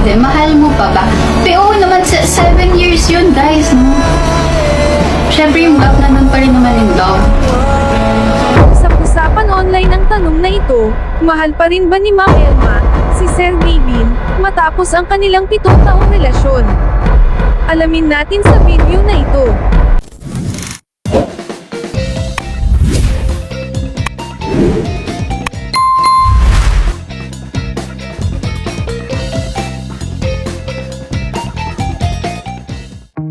hindi, mahal mo pa ba? Pero oo naman, 7 years yun, guys, no? Siyempre, yung love nandun pa rin naman yung love. Sa usapan online ang tanong na ito, mahal pa rin ba ni Ma'am Elma, si Sergey Bin, matapos ang kanilang 7 taong relasyon? Alamin natin sa video na ito.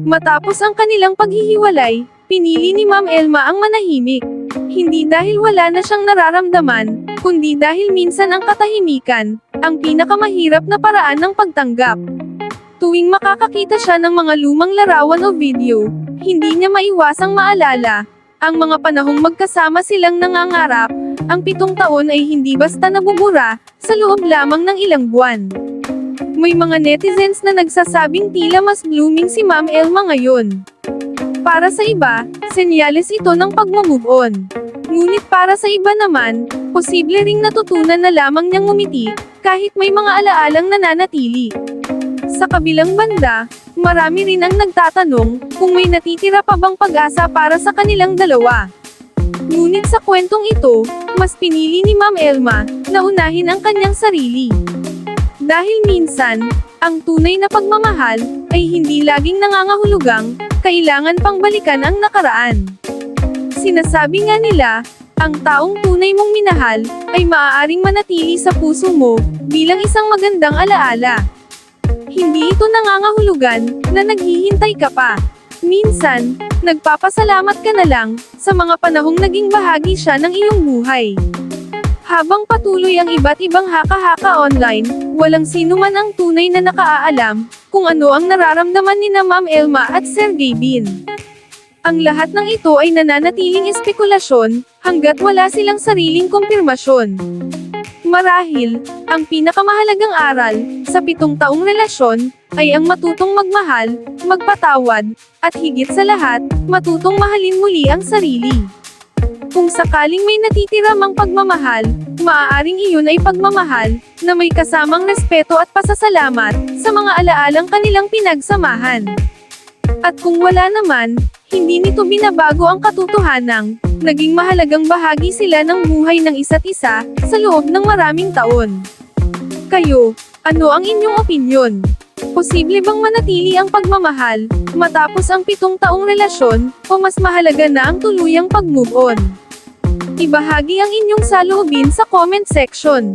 Matapos ang kanilang paghihiwalay, pinili ni Ma'am Elma ang manahimik. Hindi dahil wala na siyang nararamdaman, kundi dahil minsan ang katahimikan, ang pinakamahirap na paraan ng pagtanggap. Tuwing makakakita siya ng mga lumang larawan o video, hindi niya maiwasang maalala ang mga panahong magkasama silang nangangarap. Ang 7 taon ay hindi basta nabubura sa loob lamang ng ilang buwan. May mga netizens na nagsasabing tila mas blooming si Ma'am Elma ngayon. Para sa iba, senyales ito ng pagmamove on. Ngunit para sa iba naman, posible ring natutunan na lamang niyang ngumiti, kahit may mga alaalang nananatili. Sa kabilang banda, marami rin ang nagtatanong kung may natitira pa bang pag-asa para sa kanilang dalawa. Ngunit sa kwentong ito, mas pinili ni Ma'am Elma na unahin ang kanyang sarili. Dahil minsan, ang tunay na pagmamahal ay hindi laging nangangahulugang kailangan pang balikan ang nakaraan. Sinasabi nga nila, ang taong tunay mong minahal ay maaaring manatili sa puso mo bilang isang magandang alaala. Hindi ito nangangahulugan na naghihintay ka pa. Minsan, nagpapasalamat ka na lang sa mga panahong naging bahagi siya ng iyong buhay. Habang patuloy ang iba't ibang haka-haka online, walang sino man ang tunay na nakaalam kung ano ang nararamdaman ni na Ma'am Elma at Sergey Bin. Ang lahat ng ito ay nananatiling espekulasyon hanggat wala silang sariling kumpirmasyon. Marahil, ang pinakamahalagang aral sa 7 taong relasyon ay ang matutong magmahal, magpatawad, at higit sa lahat, matutong mahalin muli ang sarili. Kung sakaling may natitira mang pagmamahal, maaaring iyon ay pagmamahal na may kasamang respeto at pasasalamat sa mga alaalang kanilang pinagsamahan. At kung wala naman, hindi nito binabago ang katotohanang naging mahalagang bahagi sila ng buhay ng isa't isa sa loob ng maraming taon. Kayo, ano ang inyong opinyon? Posible bang manatili ang pagmamahal matapos ang 7 taong relasyon, o mas mahalaga na ang tuluyang pag-move on? Ibahagi ang inyong saloobin sa comment section.